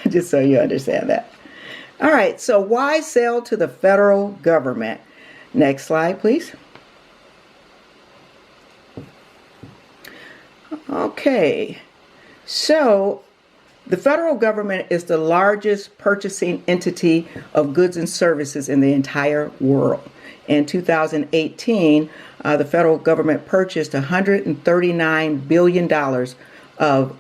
Just so you understand that. All right, so why sell to the federal government? Next slide, please. Okay, so the federal government is the largest purchasing entity of goods and services in the entire world. In 2018, the federal government purchased $139 billion of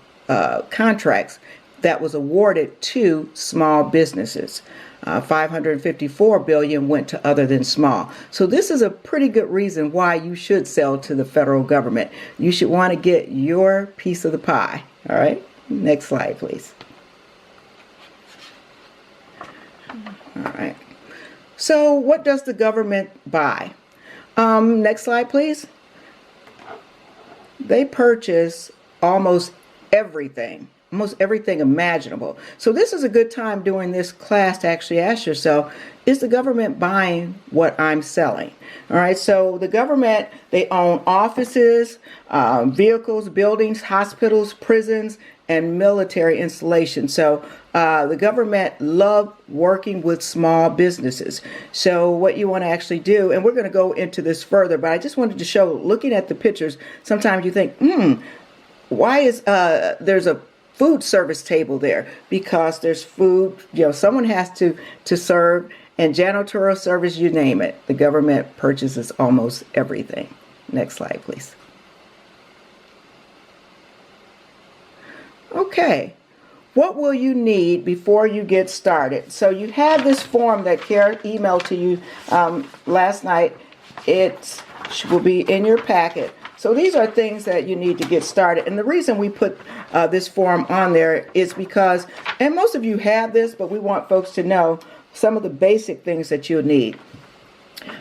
contracts that was awarded to small businesses. 554 billion went to other than small. So this is a pretty good reason why you should sell to the federal government. You should want to get your piece of the pie. All right, next slide, please. All right. So what does the government buy? Next slide, please. They purchase almost everything imaginable. So this is a good time during this class to actually ask yourself, is the government buying what I'm selling? All right, so the government, they own offices, vehicles, buildings, hospitals, prisons, and military installations. So the government love working with small businesses. So what you want to actually do, and we're going to go into this further, but I just wanted to show, looking at the pictures, sometimes you think, why is there's a food service table there? Because there's food, someone has to serve, and janitorial service, you name it. The government purchases almost everything. Next slide, please. Okay, what will you need before you get started? So you have this form that Kara emailed to you last night. It will be in your packet. So these are things that you need to get started. And the reason we put this form on there is because, and most of you have this, but we want folks to know some of the basic things that you'll need.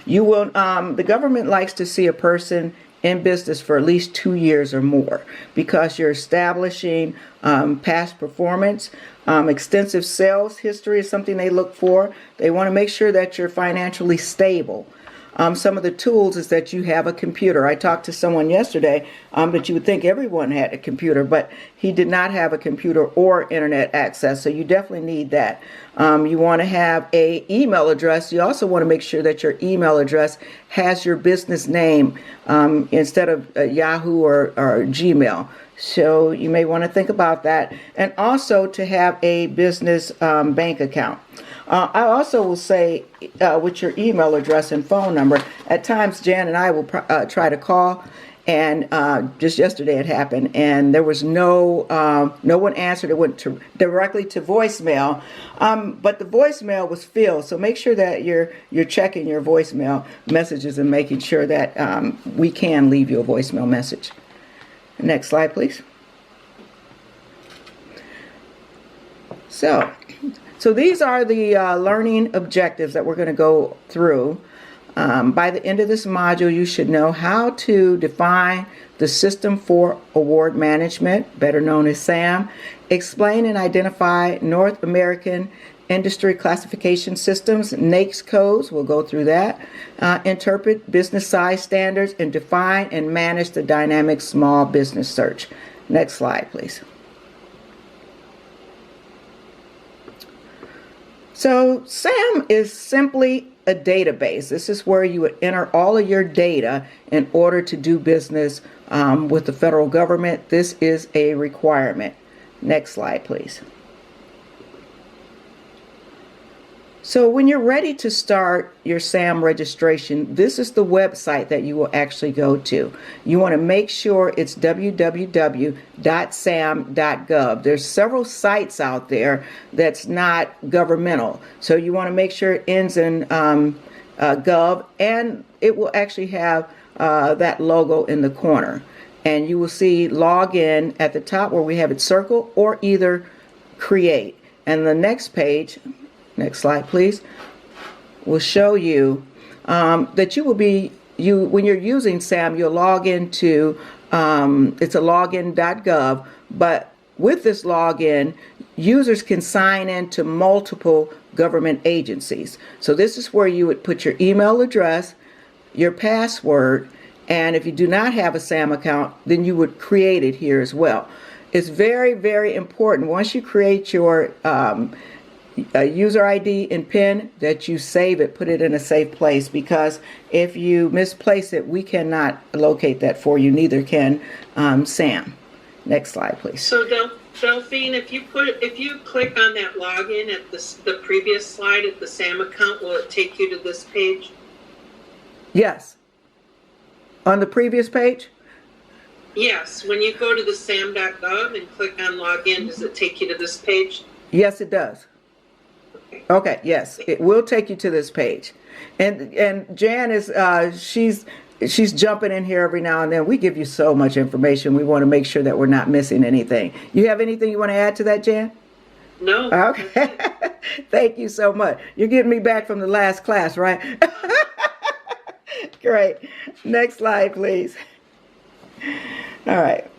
You will, the government likes to see a person in business for at least 2 years or more, because you're establishing past performance. Extensive sales history is something they look for. They want to make sure that you're financially stable. Some of the tools is that you have a computer. I talked to someone yesterday that you would think everyone had a computer, but he did not have a computer or internet access, so you definitely need that. You want to have an email address. You also want to make sure that your email address has your business name instead of Yahoo or Gmail. So you may want to think about that, and also to have a business bank account. I also will say with your email address and phone number, at times Jan and I will try to call, and just yesterday it happened, and there was no one answered. It went directly to voicemail, but the voicemail was filled. So make sure that you're checking your voicemail messages and making sure that we can leave you a voicemail message. Next slide, please. So these are the learning objectives that we're going to go through. By the end of this module, you should know how to define the System for Award Management, better known as SAM, explain and identify North American Industry Classification Systems, Psc Codes, we'll go through that, interpret business size standards, and define and manage the dynamic small business search. Next slide, please. So SAM is simply a database. This is where you would enter all of your data in order to do business with the federal government. This is a requirement. Next slide, please. So when you're ready to start your SAM registration, this is the website that you will actually go to. You want to make sure it's www.sam.gov. There's several sites out there that's not governmental. So you want to make sure it ends in gov, and it will actually have that logo in the corner. And you will see login at the top where we have it circled, or either create. And the next page, next slide, please, will show you that you will be, when you're using SAM, you'll log into, it's a login.gov, but with this login, users can sign in to multiple government agencies. So this is where you would put your email address, your password, and if you do not have a SAM account, then you would create it here as well. It's very, very important once you create your user ID and PIN that you save it, put it in a safe place, because if you misplace it, we cannot locate that for you. Neither can Sam. Next slide, please. So Delphine, if you click on that login at the previous slide at the SAM account, will it take you to this page? Yes. On the previous page? Yes. When you go to the sam.gov and click on login, does it take you to this page? Yes, it does. Okay, yes, it will take you to this page. And Jan is she's jumping in here every now and then. We give you so much information. We want to make sure that we're not missing anything. You have anything you want to add to that, Jan? No. Okay. Thank you so much. You're getting me back from the last class, right? Great. Next slide, please. All right.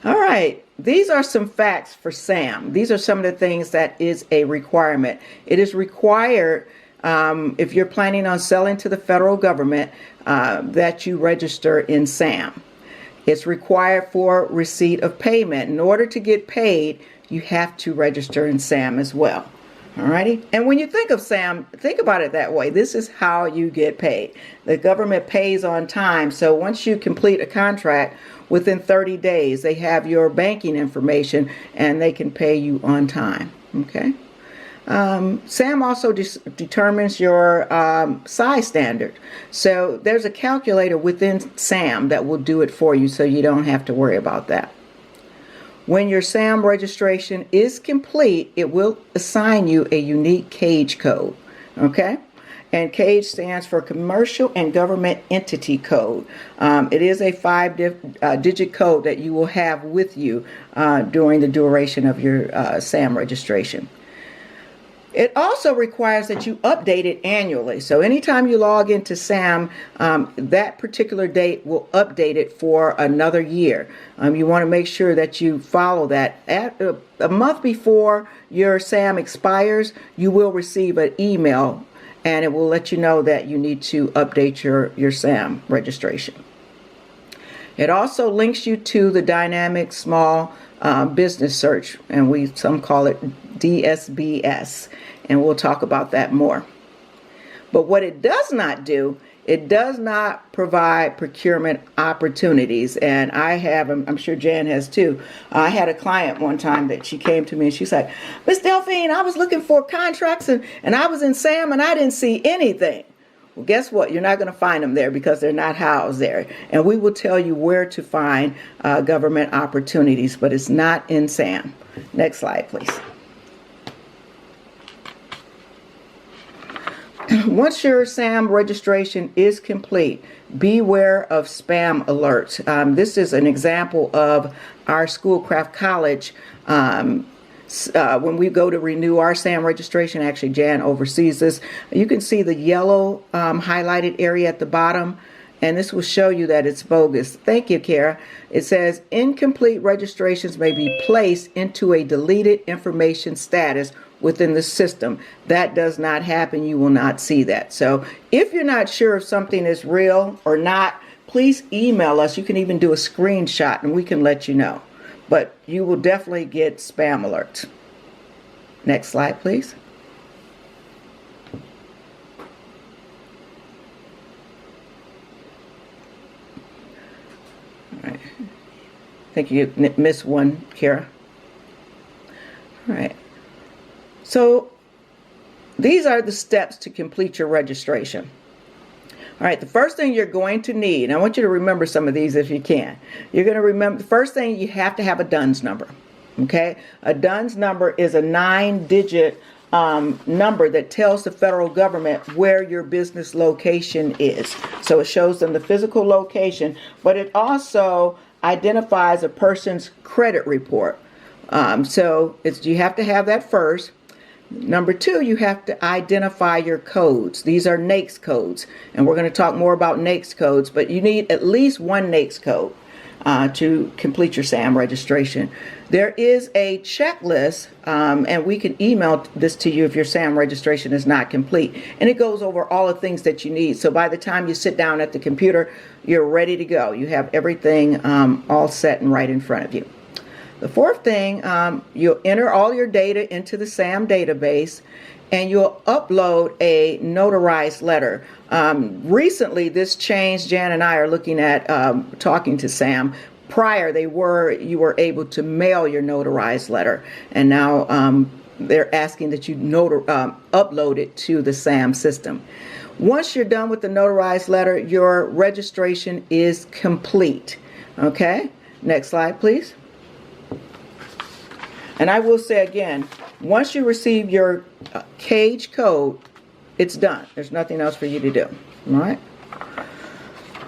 All right. These are some facts for SAM. These are some of the things that is a requirement. It is required if you're planning on selling to the federal government that you register in SAM. It's required for receipt of payment. In order to get paid, you have to register in SAM as well. Alrighty. And when you think of SAM, think about it that way. This is how you get paid. The government pays on time. So once you complete a contract, within 30 days, they have your banking information and they can pay you on time. Okay. SAM also determines your size standard. So there's a calculator within SAM that will do it for you, so you don't have to worry about that. When your SAM registration is complete, it will assign you a unique CAGE code. Okay? And CAGE stands for Commercial and Government Entity Code. It is a 5-digit code that you will have with you during the duration of your SAM registration. It also requires that you update it annually. So anytime you log into SAM, that particular date will update it for another year. You want to make sure that you follow that. At a month before your SAM expires, you will receive an email and it will let you know that you need to update your SAM registration. It also links you to the Dynamic Small Business Search, and some call it DSBS, and we'll talk about that more. But what it does not do, it does not provide procurement opportunities. And I have, I'm sure Jan has too. I had a client one time that she came to me and she's like, Miss Delphine, I was looking for contracts and I was in SAM and I didn't see anything. Well, guess what? You're not going to find them there because they're not housed there. And we will tell you where to find government opportunities, but it's not in SAM. Next slide, please. Once your SAM registration is complete, beware of spam alerts. This is an example of our Schoolcraft College. When we go to renew our SAM registration, actually Jan oversees this, you can see the yellow highlighted area at the bottom, and this will show you that it's bogus. Thank you, Kara. It says incomplete registrations may be placed into a deleted information status within the system. That does not happen. You will not see that. So if you're not sure if something is real or not, please email us. You can even do a screenshot and we can let you know. But you will definitely get spam alerts. Next slide, please. All right. I think you missed one, Kara. All right. So these are the steps to complete your registration. All right, the first thing you're going to need, and I want you to remember some of these if you can. You're going to remember, the first thing, you have to have a DUNS number. Okay, a DUNS number is a 9-digit number that tells the federal government where your business location is. So it shows them the physical location, but it also identifies a person's credit report. So you have to have that first. Number 2, you have to identify your codes. These are NAICS codes, and we're going to talk more about NAICS codes, but you need at least one NAICS code. to complete your SAM registration. There is a checklist, and we can email this to you if your SAM registration is not complete. And it goes over all the things that you need. So by the time you sit down at the computer, you're ready to go. You have everything all set and right in front of you. The fourth thing, you'll enter all your data into the SAM database, and you'll upload a notarized letter. Recently, this changed. Jan and I are looking at talking to SAM. Prior, you were able to mail your notarized letter, and now they're asking that you upload it to the SAM system. Once you're done with the notarized letter, your registration is complete. Okay, next slide, please. And I will say again, once you receive your cage code, it's done. There's nothing else for you to do. All right.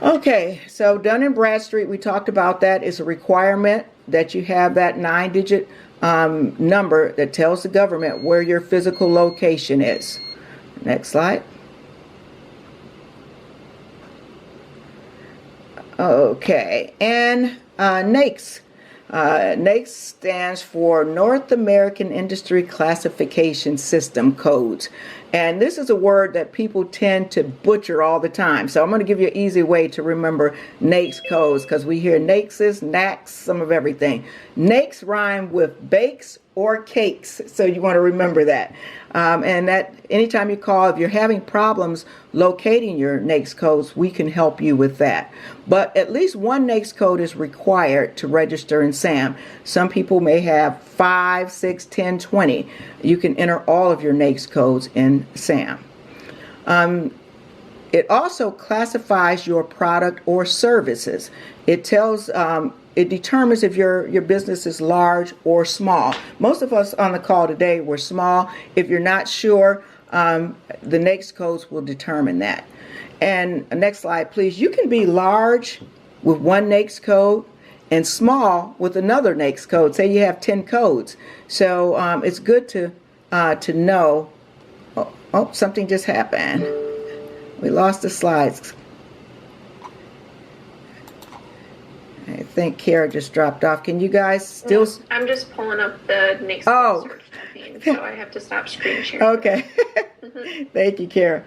Okay, so Dun & Bradstreet, we talked about that. It's a requirement that you have that 9-digit number that tells the government where your physical location is. Next slide. Okay, and NAICS. NAICS stands for North American Industry Classification System Codes. And this is a word that people tend to butcher all the time. So I'm going to give you an easy way to remember NAICS codes, because we hear NAICS, NACS, some of everything. NAICS rhyme with bakes or cakes, so you want to remember that. And that anytime you call, if you're having problems locating your NAICS codes, we can help you with that. But at least one NAICS code is required to register in SAM. Some people may have 5, 6, 10, 20. You can enter all of your NAICS codes in SAM. It also classifies your product or services. It tells it determines if your business is large or small. Most of us on the call today were small. If you're not sure, the NAICS codes will determine that. And next slide, please. You can be large with one NAICS code and small with another NAICS code. Say you have 10 codes. So it's good to know. Oh, something just happened. We lost the slides. I think Kara just dropped off. Can you guys still? No, I'm just pulling up the next search campaign, so I have to stop screen sharing. Okay. Thank you, Kara.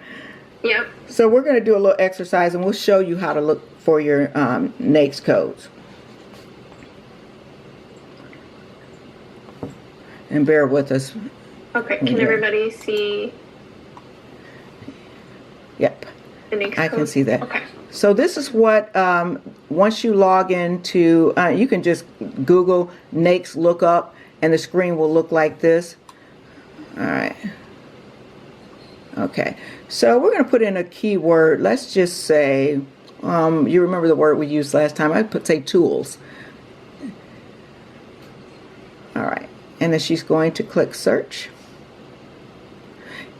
Yep. So we're going to do a little exercise, and we'll show you how to look for your NAICS codes. And bear with us. Okay. Can everybody see? Yep. The NAICS I code? can see that. Okay. So this is what, once you log into, you can just Google NAICS lookup, and the screen will look like this. All right. Okay. So we're going to put in a keyword. Let's just say, you remember the word we used last time. I say tools. All right. And then she's going to click search.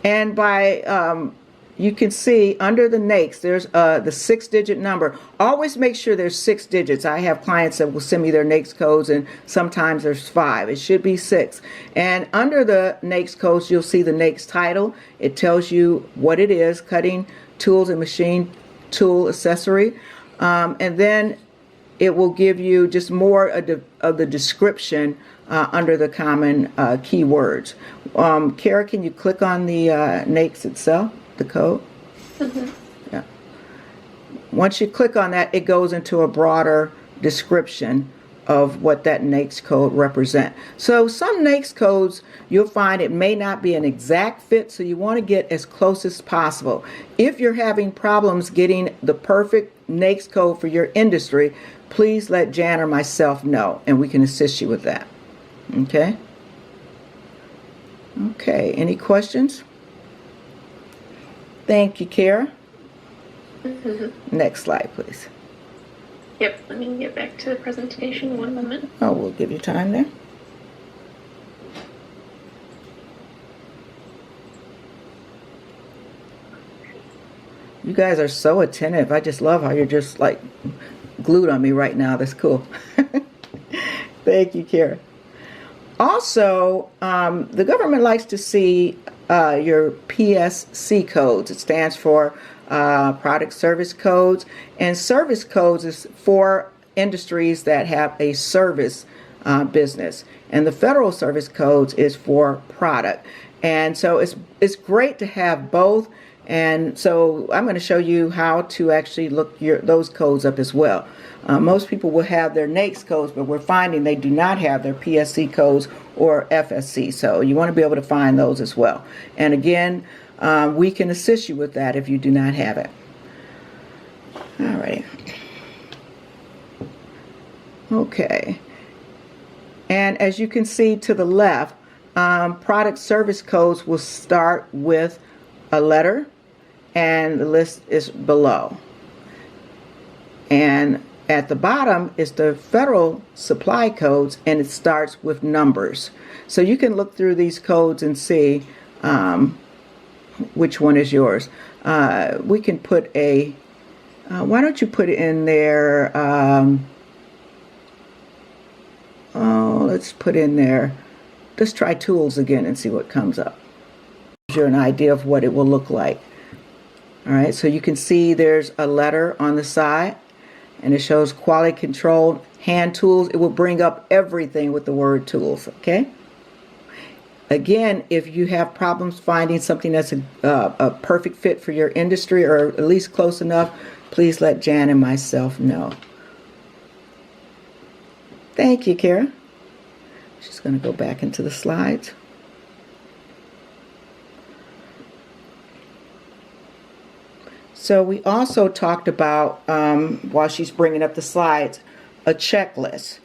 And by you can see under the NAICS, there's the 6-digit number. Always make sure there's 6 digits. I have clients that will send me their NAICS codes, and sometimes there's 5. It should be 6. And under the NAICS codes, you'll see the NAICS title. It tells you what it is: cutting tools and machine tool accessory. And then it will give you just more of the description under the common keywords. Kara, can you click on the NAICS itself? The code. Yeah. Once you click on that, it goes into a broader description of what that NAICS code represents. So some NAICS codes, you'll find it may not be an exact fit, so you want to get as close as possible. If you're having problems getting the perfect NAICS code for your industry, please let Jan or myself know, and we can assist you with that. Okay? Okay, any questions? Thank you, Kara. Next slide, please. Yep. Let me get back to the presentation. One moment. Oh, we'll give you time there. You guys are so attentive. I just love how you're just like glued on me right now. That's cool. Thank you, Kara. Also, the government likes to see your Psc codes. It stands for product service codes, and service codes is for industries that have a service business, and the federal service codes is for product. And so it's great to have both. And so I'm going to show you how to actually look those codes up as well. Most people will have their NAICS codes, but we're finding they do not have their Psc codes or FSC. So you want to be able to find those as well. And again, we can assist you with that if you do not have it. All right. Okay. And as you can see to the left, product service codes will start with a letter, and the list is below. And at the bottom is the federal supply codes, and it starts with numbers. So you can look through these codes and see which one is yours. We can put a, why don't you put it in there, let's put in there, let's try tools again and see what comes up. Gives you an idea of what it will look like. All right, so you can see there's a letter on the side, and it shows quality control, hand tools. It will bring up everything with the word tools, okay? Again, if you have problems finding something that's a perfect fit for your industry, or at least close enough, please let Jan and myself know. Thank you, Kara. She's going to go back into the slides. So we also talked about, while she's bringing up the slides, a checklist.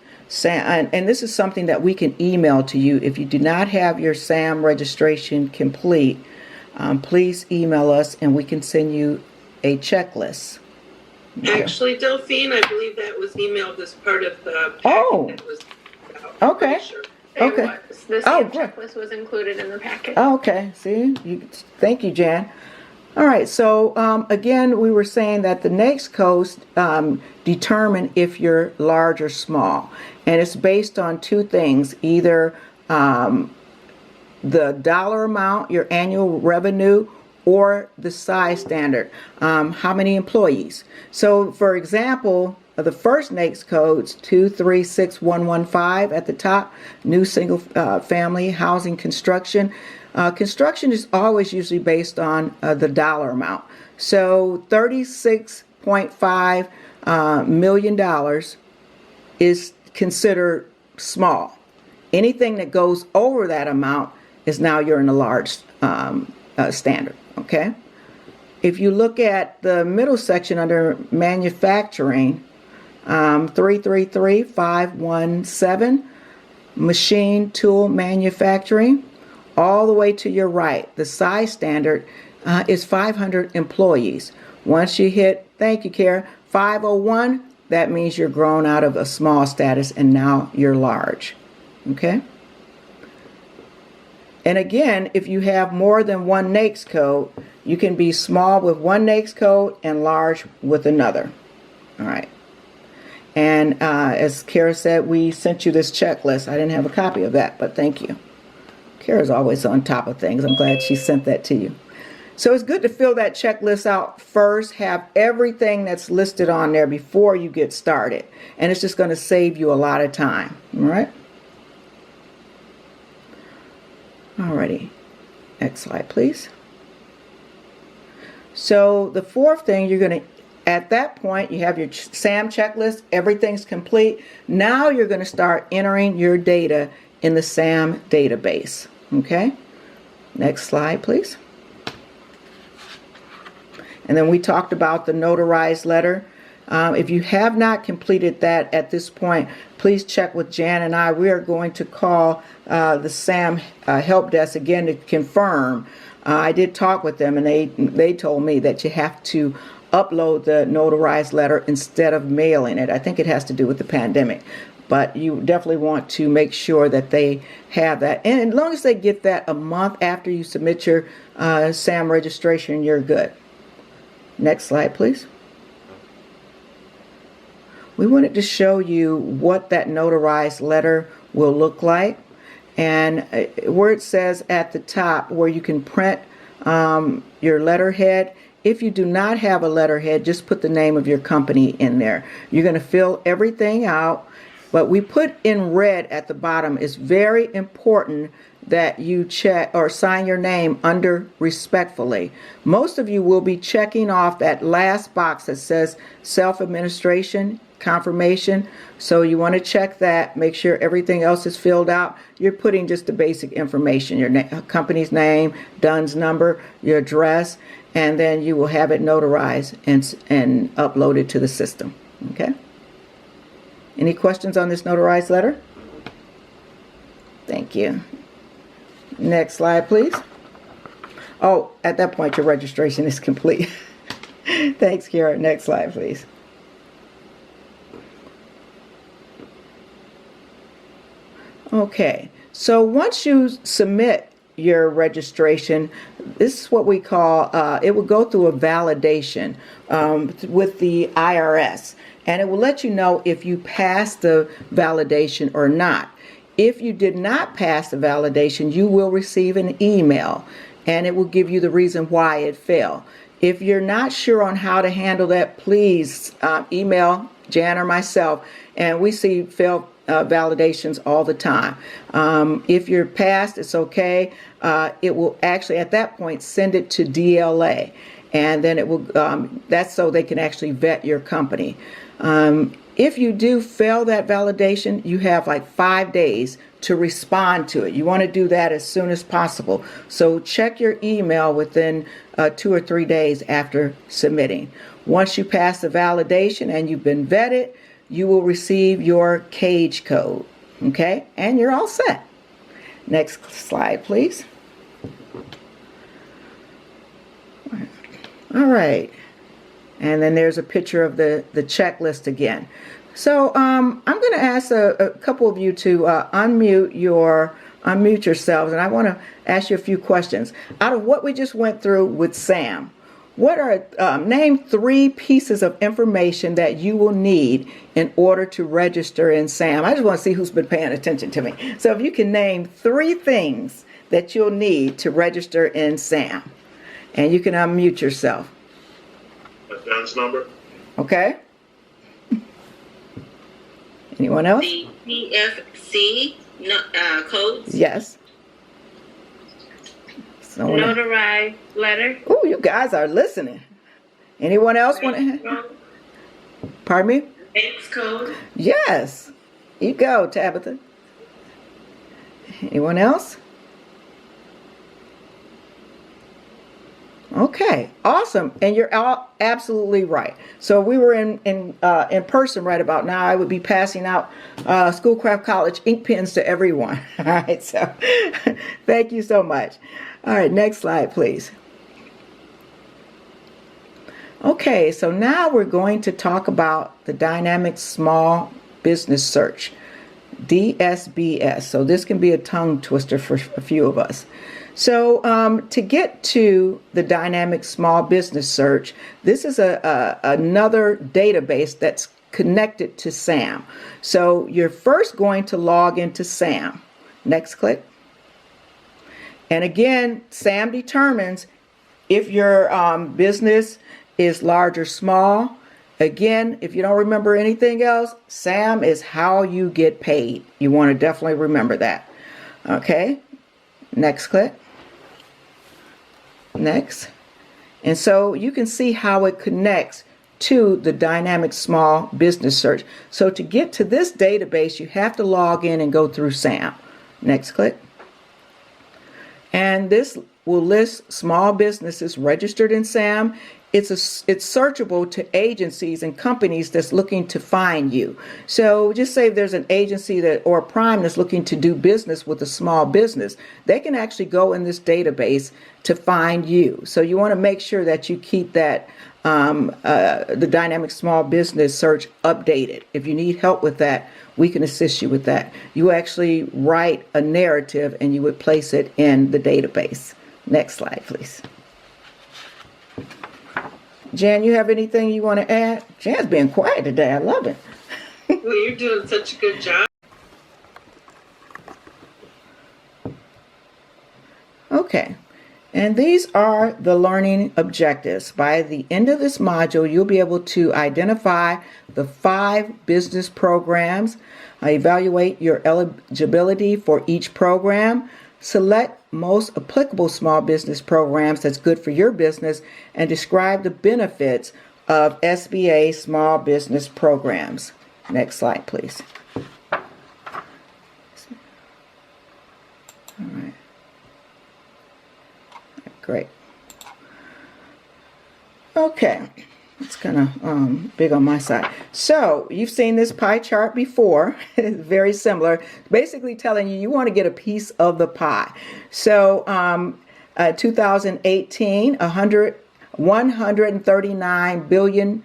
And this is something that we can email to you. If you do not have your SAM registration complete, please email us and we can send you a checklist. Okay. Actually, Delphine, I believe that was emailed as part of the packet that was out. Okay. Sure. Okay. The SAM checklist was included in the packet. Oh, okay. See, thank you, Jan. All right. So again, we were saying that the NAICS codes determine if you're large or small, and it's based on two things: either the dollar amount, your annual revenue, or the size standard, how many employees. So, for example, the first NAICS codes 236115 at the top, new single family housing construction. Construction is always usually based on the dollar amount. So $36.5 million is considered small. Anything that goes over that amount is now you're in a large standard. Okay. If you look at the middle section under manufacturing, 333517, machine tool manufacturing, all the way to your right, the size standard is 500 employees. Once you hit, thank you, Kara, 501, that means you're grown out of a small status and now you're large. Okay. And again, if you have more than one NAICS code, you can be small with one NAICS code and large with another. All right. And as Kara said, we sent you this checklist. I didn't have a copy of that, but thank you. Kara's always on top of things. I'm glad she sent that to you. So it's good to fill that checklist out first, have everything that's listed on there before you get started. And it's just going to save you a lot of time. All right. Alrighty. Next slide, please. So the fourth thing, you're going to, at that point, you have your SAM checklist. Everything's complete. Now you're going to start entering your data in the SAM database. Okay. Next slide, please. And then we talked about the notarized letter. If you have not completed that at this point, please check with Jan and I. We are going to call the SAM help desk again to confirm. I did talk with them, and they told me that you have to upload the notarized letter instead of mailing it. I think it has to do with the pandemic. But you definitely want to make sure that they have that. And as long as they get that a month after you submit your SAM registration, you're good. Next slide, please. We wanted to show you what that notarized letter will look like. And where it says at the top where you can print your letterhead, If you do not have a letterhead, just put the name of your company in there. You're going to fill everything out, but we put in red at the bottom. It's very important that you check or sign your name under respectfully. Most of you will be checking off that last box that says self-administration confirmation. So you want to check that, make sure everything else is filled out. You're putting just the basic information, your company's name, DUNS number, your address, and then you will have it notarized and uploaded to the system. Okay? Any questions on this notarized letter? Thank you. Next slide, please. Oh, at that point, your registration is complete. Thanks, Kara. Next slide, please. Okay, so once you submit your registration, this is what we call, it will go through a validation with the IRS, and it will let you know if you passed the validation or not. If you did not pass the validation, you will receive an email, and it will give you the reason why it failed. If you're not sure on how to handle that, please email Jan or myself, and we see failed validations all the time. If you're passed, it's okay. It will actually, at that point, send it to DLA, and then it will, that's so they can actually vet your company. If you do fail that validation, you have like 5 days to respond to it. You want to do that as soon as possible. So check your email within 2 or 3 days after submitting. Once you pass the validation and you've been vetted, you will receive your cage code. Okay? And you're all set. Next slide, please. All right. And then there's a picture of the checklist again. So I'm going to ask a couple of you to unmute yourselves, and I want to ask you a few questions. Out of what we just went through with Sam, what are name 3 pieces of information that you will need in order to register in SAM? I just want to see who's been paying attention to me. So if you can name 3 things that you'll need to register in SAM, and you can unmute yourself. A DUNS number. Okay. Anyone else? The Psc codes. Yes. Notarized letter. Oh, you guys are listening. Anyone else want to? Pardon me? Psc code. Yes. You go, Tabitha. Anyone else? Okay, awesome. And you're all absolutely right. So we were in person right about now, I would be passing out Schoolcraft College ink pens to everyone. All right, so thank you so much. All right, next slide, please. Okay, so now we're going to talk about the Dynamic Small Business Search, DSBS. So this can be a tongue twister for a few of us. So to get to the Dynamic Small Business Search, this is another database that's connected to SAM. So you're first going to log into SAM. Next click. And again, SAM determines if your business is large or small. Again, if you don't remember anything else, SAM is how you get paid. You want to definitely remember that. Okay, next click. Next. And so you can see how it connects to the Dynamic Small Business Search. So to get to this database, you have to log in and go through SAM. Next click. And this will list small businesses registered in SAM. It's searchable to agencies and companies that's looking to find you. So just say there's an agency that or a prime that's looking to do business with a small business. They can actually go in this database to find you. So you want to make sure that you keep that the Dynamic Small Business Search updated. If you need help with that, we can assist you with that. You actually write a narrative and you would place it in the database. Next slide, please. Jan, you have anything you want to add? Jan's being quiet today. I love it. Well, you're doing such a good job. Okay. And these are the learning objectives. By the end of this module, you'll be able to identify the 5 business programs, evaluate your eligibility for each program, select most applicable small business programs that's good for your business, and describe the benefits of SBA small business programs. Next slide, please. All right. Great. Okay, it's kind of big on my side. So you've seen this pie chart before. It's very similar. Basically telling you want to get a piece of the pie. So 2018, $139 billion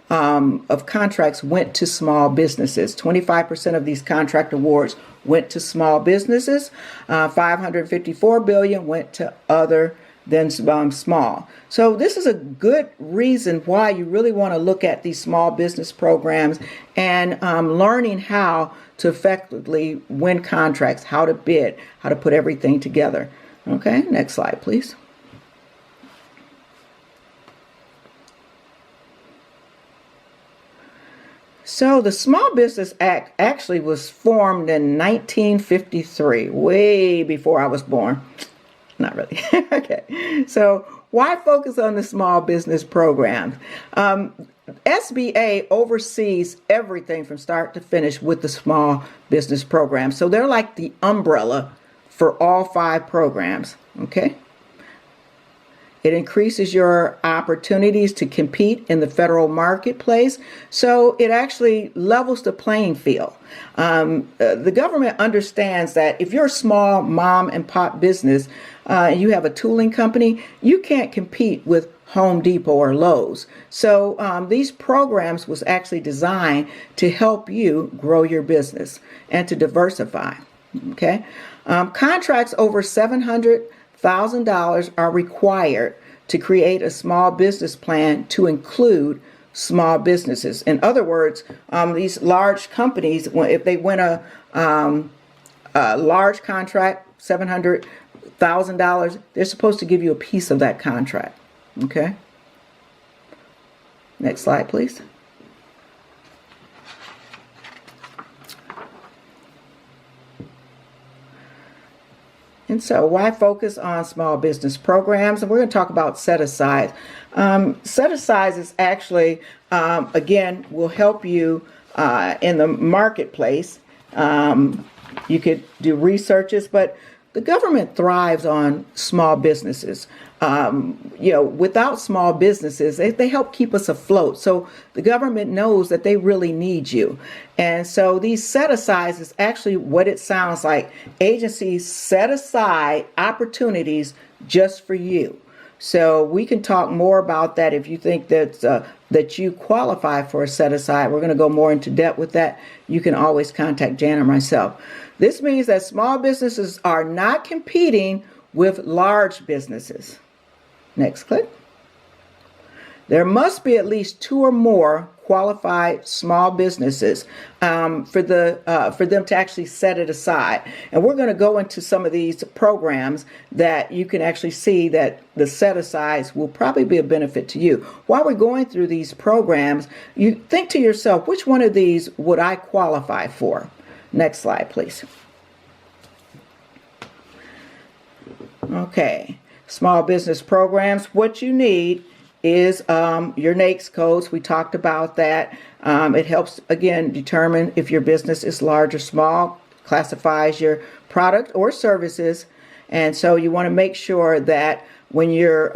of contracts went to small businesses. 25% of these contract awards went to small businesses. 554 billion went to other than small. So this is a good reason why you really want to look at these small business programs and learning how to effectively win contracts, how to bid, how to put everything together. Okay, next slide, please. So the Small Business Act actually was formed in 1953, way before I was born. Not really. Okay. So why focus on the small business programs? SBA oversees everything from start to finish with the small business program. So they're like the umbrella for all 5 programs. Okay. It increases your opportunities to compete in the federal marketplace. So it actually levels the playing field. The government understands that if you're a small mom and pop business, you have a tooling company, you can't compete with Home Depot or Lowe's. So these programs was actually designed to help you grow your business and to diversify. Okay. Contracts over $700,000 are required to create a small business plan to include small businesses. In other words, these large companies, if they win a large contract, $700,000, they're supposed to give you a piece of that contract. Okay. Next slide, please. And so why focus on small business programs? And we're going to talk about set-asides. Set-asides is actually, again, will help you in the marketplace. You could do researches, but the government thrives on small businesses. Without small businesses, they help keep us afloat. So the government knows that they really need you. And so these set-asides is actually what it sounds like. Agencies set aside opportunities just for you. So we can talk more about that if you think that you qualify for a set-aside. We're going to go more into depth with that. You can always contact Jan or myself. This means that small businesses are not competing with large businesses. Next click. There must be at least 2 or more qualified small businesses for them to actually set it aside. And we're going to go into some of these programs that you can actually see that the set-asides will probably be a benefit to you. While we're going through these programs, you think to yourself, which one of these would I qualify for? Next slide, please. Okay. Small business programs. What you need is your NAICS codes. We talked about that. It helps, again, determine if your business is large or small, classifies your product or services. And so you want to make sure that when you're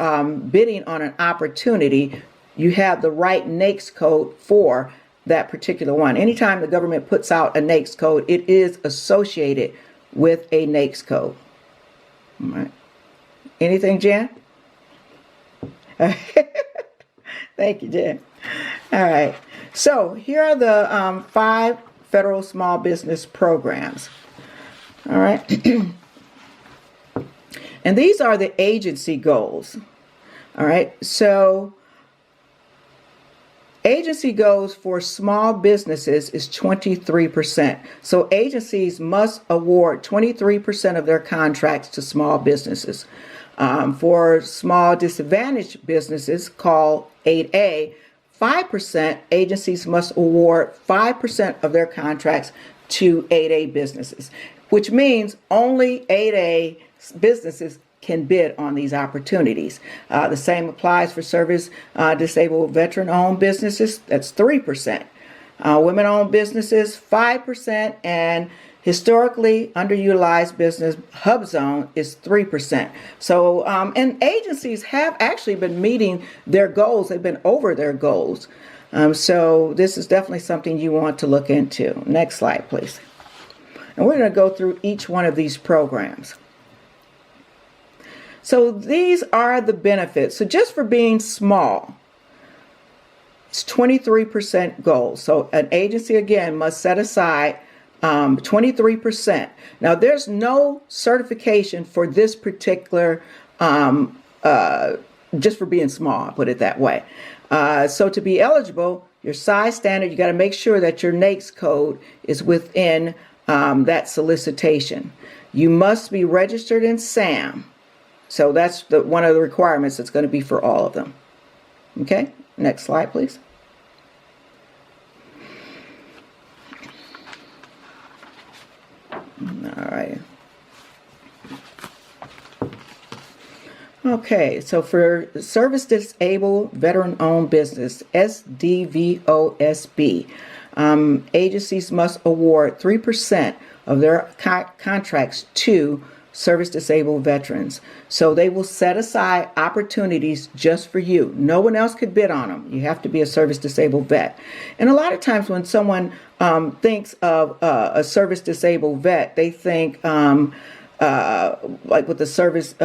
bidding on an opportunity, you have the right NAICS code for that particular one. Anytime the government puts out a NAICS code, it is associated with a NAICS code. All right. Anything, Jan? Thank you, Jan. All right. So here are the 5 federal small business programs. All right. And these are the agency goals. All right. So agency goals for small businesses is 23%. So agencies must award 23% of their contracts to small businesses. For small disadvantaged businesses, called 8A, 5% agencies must award 5% of their contracts to 8A businesses, which means only 8A businesses can bid on these opportunities. The same applies for service disabled veteran-owned businesses. That's 3%. Women-owned businesses, 5%, and historically underutilized business, Hubzone, is 3%. So, and agencies have actually been meeting their goals. They've been over their goals. So this is definitely something you want to look into. Next slide, please. And we're going to go through each one of these programs. So these are the benefits. So just for being small, it's 23% goal. So an agency, again, must set aside 23%. Now, there's no certification for this particular, just for being small, I'll put it that way. So to be eligible, your size standard, you got to make sure that your NAICS code is within that solicitation. You must be registered in SAM. So that's one of the requirements that's going to be for all of them. Okay, next slide, please. All right. Okay, so for service disabled veteran-owned business, Sdvosb, agencies must award 3% of their contracts to service disabled veterans. So they will set aside opportunities just for you. No one else could bid on them. You have to be a service disabled vet. And a lot of times when someone thinks of a service disabled vet, they think like with the service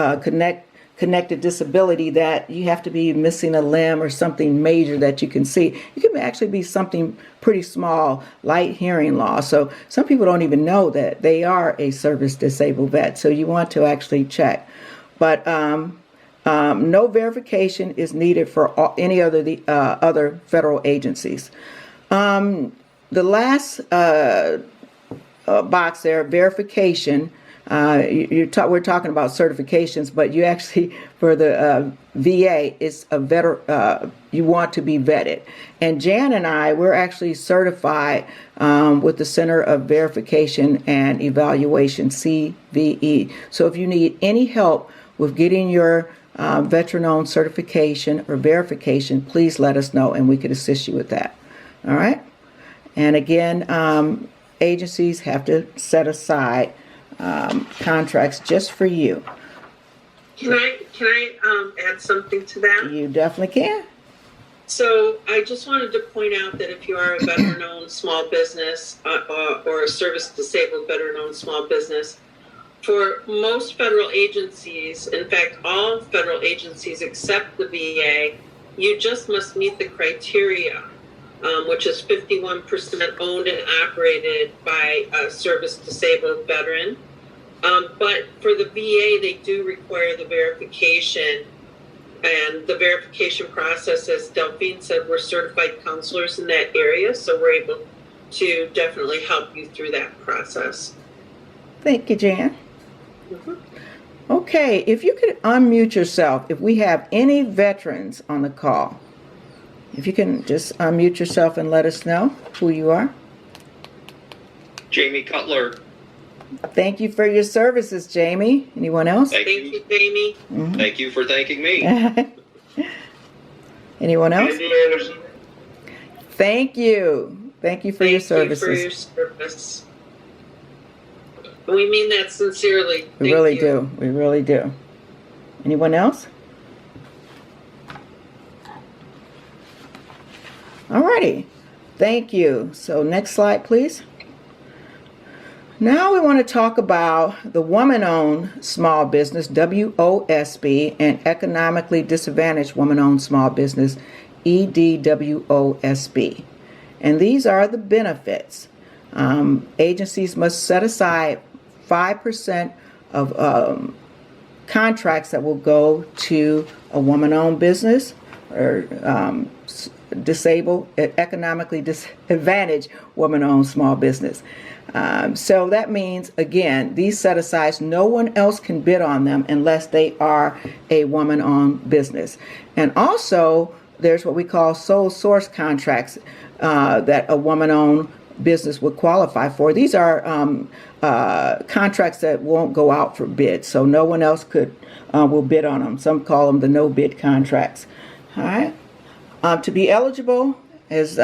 connected disability that you have to be missing a limb or something major that you can see. You can actually be something pretty small, light hearing loss. So some people don't even know that they are a service disabled vet. So you want to actually check. But no verification is needed for any other federal agencies. The last box there, verification. We're talking about certifications, but you actually, for the VA, it's a you want to be vetted. And Jan and I, we're actually certified with the Center of Verification and Evaluation, CVE. So if you need any help with getting your veteran-owned certification or verification, please let us know and we could assist you with that. All right? And again, agencies have to set aside contracts just for you. Can I add something to that? You definitely can. So I just wanted to point out that if you are a veteran-owned small business or a service-disabled veteran-owned small business, for most federal agencies, in fact, all federal agencies except the VA, you just must meet the criteria, which is 51% owned and operated by a service-disabled veteran. But for the VA, they do require the verification. And the verification process, as Delphine said, we're certified counselors in that area, so we're able to definitely help you through that process. Thank you, Jan. Mm-hmm. Okay, if you could unmute yourself, if we have any veterans on the call, if you can just unmute yourself and let us know who you are. Jamie Cutler. Thank you for your services, Jamie. Anyone else? Thank you, Jamie. Mm-hmm. Thank you for thanking me. Anyone else? Andy Anderson. Thank you. Thank you for your services. Thank you for your service. We mean that sincerely. We really do. We really do. Anyone else? Alrighty. Thank you. So next slide, please. Now we want to talk about the woman-owned small business, WOSB, and economically disadvantaged woman-owned small business, EDWOSB. And these are the benefits. Agencies must set aside 5% of contracts that will go to a woman-owned business or economically disadvantaged woman-owned small business. So that means, again, these set-asides, no one else can bid on them unless they are a woman-owned business. And also, there's what we call sole source contracts that a woman-owned business would qualify for. These are contracts that won't go out for bid, so no one else will bid on them. Some call them the no-bid contracts. All right. To be eligible, is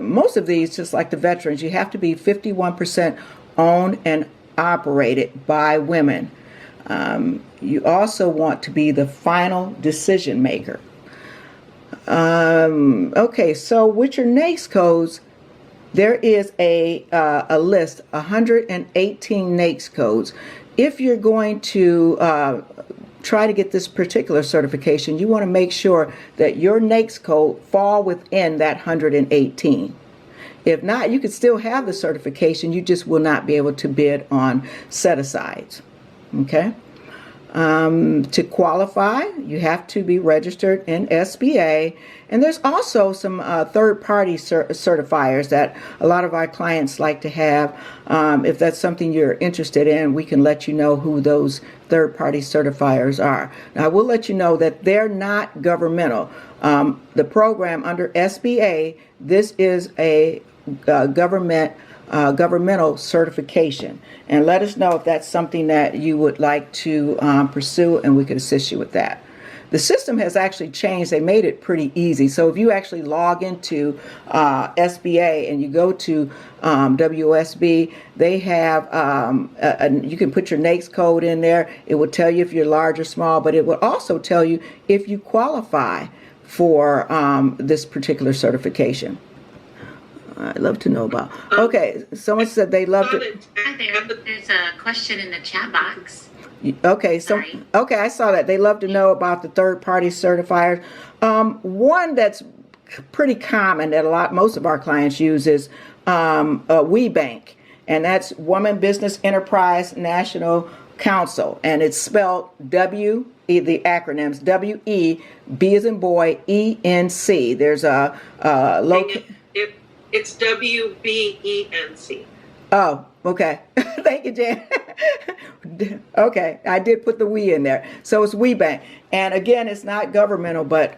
most of these, just like the veterans, you have to be 51% owned and operated by women. You also want to be the final decision maker. Okay, so with your NAICS codes, there is a list, 118 NAICS codes. If you're going to try to get this particular certification, you want to make sure that your NAICS code fall within that 118. If not, you could still have the certification, you just will not be able to bid on set-asides. Okay? To qualify, you have to be registered in SBA, and there's also some third-party certifiers that a lot of our clients like to have. If that's something you're interested in, we can let you know who those third-party certifiers are. Now, I will let you know that they're not governmental. The program under SBA, this is a governmental certification, and let us know if that's something that you would like to pursue, and we could assist you with that. The system has actually changed. They made it pretty easy. So if you actually log into SBA and you go to WOSB, they have you can put your NAICS code in there. It will tell you if you're large or small, but it will also tell you if you qualify for this particular certification. I'd love to know about. Okay, someone said they loved it. Hi there. There's a question in the chat box. Okay, so Sorry. okay, I saw that. They love to know about the third-party certifiers. One that's pretty common that most of our clients use is WeBank, and that's Woman Business Enterprise National Council, and it's spelled the acronyms WE, B as in boy, ENC. There's a It's WBENC. Oh, okay. Thank you, Jan. Okay, I did put the we in there. So it's WeBank. And again, it's not governmental, but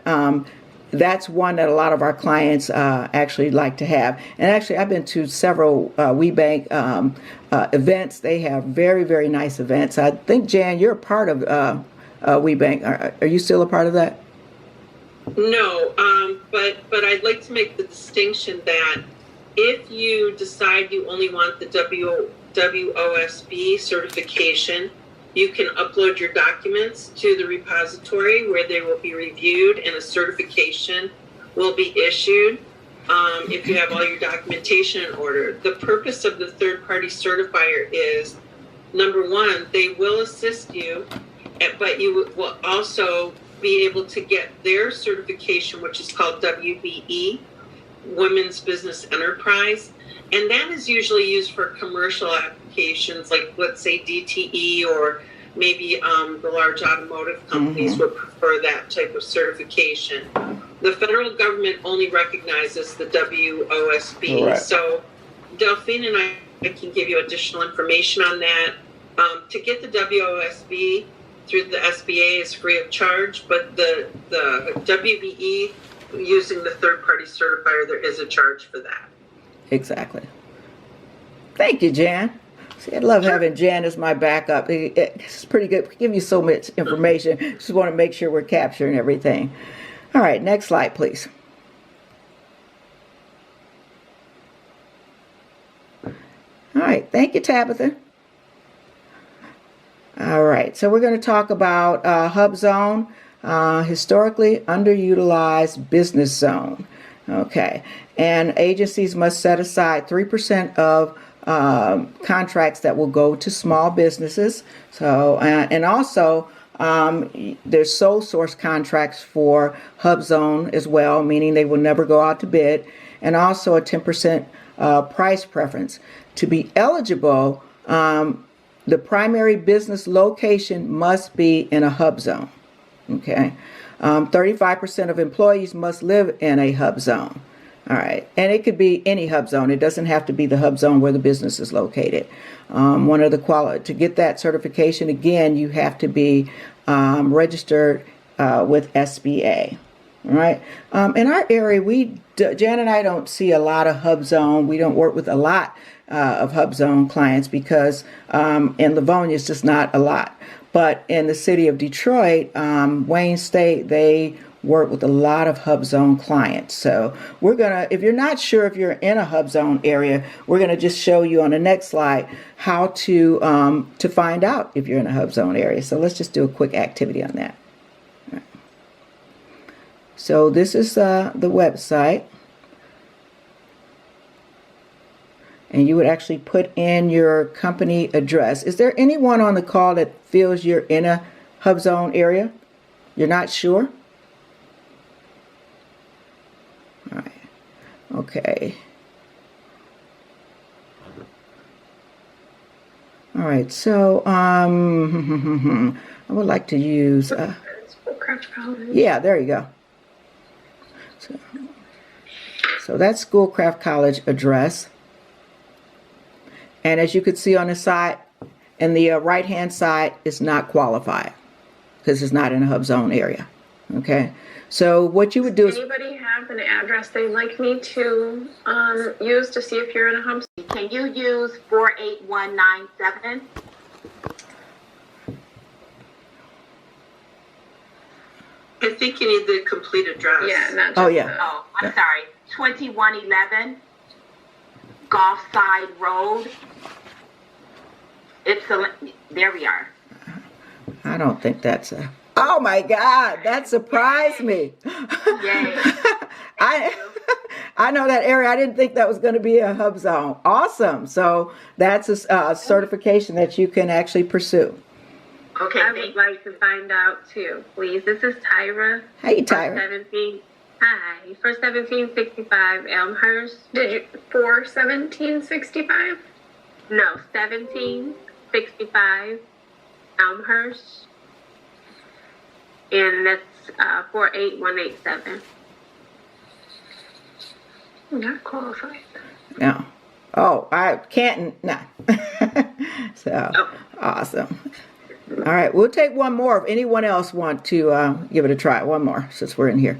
that's one that a lot of our clients actually like to have. And actually, I've been to several WeBank events. They have very, very nice events. I think, Jan, you're a part of WeBank. Are you still a part of that? No, but I'd like to make the distinction that if you decide you only want the WOSB certification, you can upload your documents to the repository where they will be reviewed and a certification will be issued if you have all your documentation in order. The purpose of the third-party certifier is, number one, they will assist you, but you will also be able to get their certification, which is called WBE, Women's Business Enterprise, and that is usually used for commercial applications, like let's say DTE, or maybe the large automotive companies would prefer that type of certification. The federal government only recognizes the WOSB. Correct. So Delphine and I can give you additional information on that. To get the WOSB through the SBA is free of charge, but the WBE, using the third-party certifier, there is a charge for that. Exactly. Thank you, Jan. See, I love having Jan as my backup. It's pretty good. We give you so much information. Just want to make sure we're capturing everything. All right, next slide, please. All right, thank you, Tabitha. All right, so we're going to talk about Hubzone, historically underutilized business zone. Okay, and agencies must set aside 3% of contracts that will go to small businesses. So, and also there's sole source contracts for Hubzone as well, meaning they will never go out to bid, and also a 10% price preference. To be eligible, the primary business location must be in a Hubzone. Okay, 35% of employees must live in a Hubzone. All right, and it could be any hub zone. It doesn't have to be the hub zone where the business is located. One of the to get that certification, again, you have to be registered with SBA. All right. In our area, Jan and I don't see a lot of hub zone. We don't work with a lot of hub zone clients because in Livonia it's just not a lot. But in the city of Detroit, Wayne State, they work with a lot of hub zone clients. So we're gonna, if you're not sure if you're in a hub zone area, we're gonna just show you on the next slide how to find out if you're in a hub zone area. So let's just do a quick activity on that. Right. So this is the website, and you would actually put in your company address. Is there anyone on the call that feels you're in a hub zone area? You're not sure? All right. Okay. All right. So I would like to use yeah, there you go. So that's Schoolcraft College address. And as you can see on the side, in the right hand side, it's not qualified because it's not in a hub zone area. Okay. So what you would do is, anybody have an address they'd like me to use to see if you're in a hub? Can you use 48197? I think you need the complete address. Yeah, not just oh yeah. Oh, I'm sorry. 2111 Gulfside Road. There we are. I don't think that's a, oh my God, that surprised me. Yay. I know that area. I didn't think that was going to be a hub zone. Awesome. So that's a certification that you can actually pursue. Okay. I would like to find out too, please. This is Tyra. Hey, Tyra. For 1765 Elmhurst. Did you for 1765? No, 1765 Elmhurst. And that's 48187. Not qualified. No. Oh, Canton. No. So awesome. All right, we'll take one more. If anyone else want to give it a try, one more since we're in here.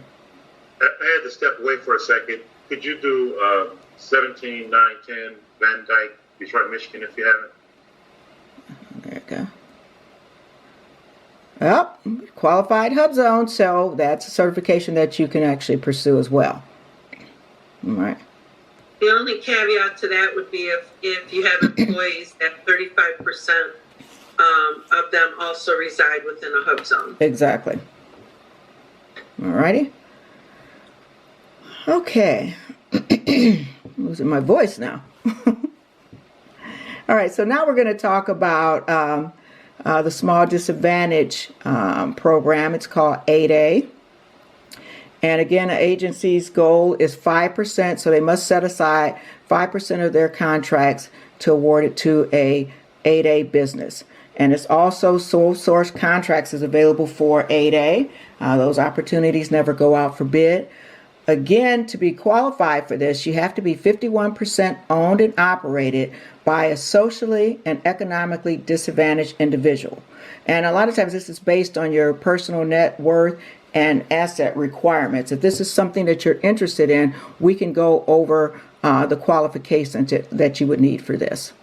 I had to step away for a second. Could you do 17910 Van Dyke, Detroit, Michigan, if you haven't? There you go. Well, qualified hub zone, so that's a certification that you can actually pursue as well. All right. The only caveat to that would be if you have employees that 35% of them also reside within a hub zone. Exactly. All righty. Okay. Losing my voice now. All right, so now we're going to talk about the Small Disadvantage program. It's called 8A. And again, an agency's goal is 5%, so they must set aside 5% of their contracts to award it to a 8A business. And it's also sole source contracts is available for 8A. Those opportunities never go out for bid. Again, to be qualified for this, you have to be 51% owned and operated by a socially and economically disadvantaged individual. And a lot of times this is based on your personal net worth and asset requirements. If this is something that you're interested in, we can go over the qualifications that you would need for this.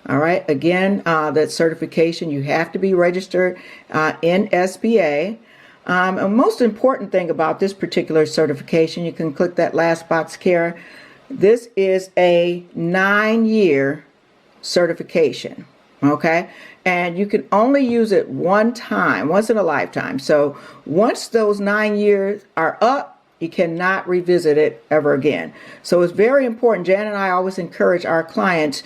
All right, again, that certification, you have to be registered in SBA. And most important thing about this particular certification, you can click that last box, Kara. This is a 9-year certification, okay? And you can only use it one time, once in a lifetime. So once those 9 years are up, you cannot revisit it ever again. So it's very important. Jan and I always encourage our clients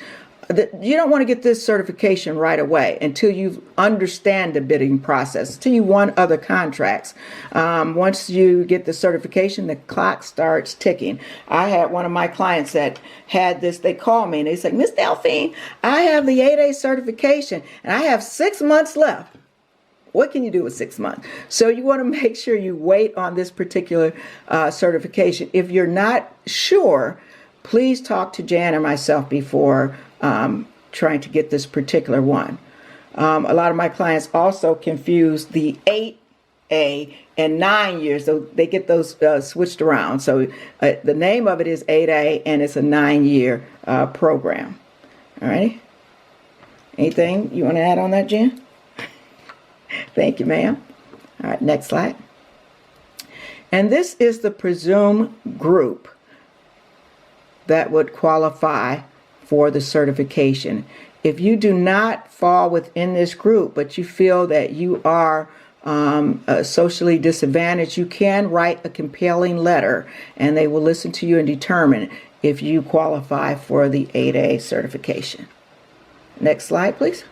that you don't want to get this certification right away until you understand the bidding process, until you won other contracts. Once you get the certification, the clock starts ticking. I had one of my clients that had this, they called me and they said, Miss Delphine, I have the 8A certification and I have 6 months left. What can you do with 6 months? So you want to make sure you wait on this particular certification. If you're not sure, please talk to Jan or myself before trying to get this particular one. A lot of my clients also confuse the 8A and 9 years, so they get those switched around. So the name of it is 8A, and it's a 9-year program. All right. Anything you want to add on that, Jan? Thank you, ma'am. All right, next slide. And this is the presumed group that would qualify for the certification. If you do not fall within this group, but you feel that you are socially disadvantaged, you can write a compelling letter, and they will listen to you and determine if you qualify for the 8A certification. Next slide, please.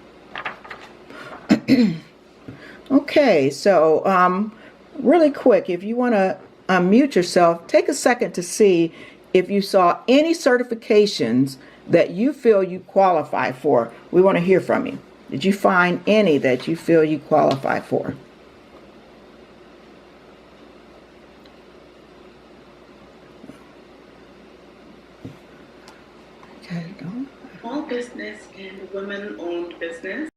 Okay, so really quick, if you want to unmute yourself, take a second to see if you saw any certifications that you feel you qualify for. We want to hear from you. Did you find any that you feel you qualify for? Okay, go. Small business and women-owned business.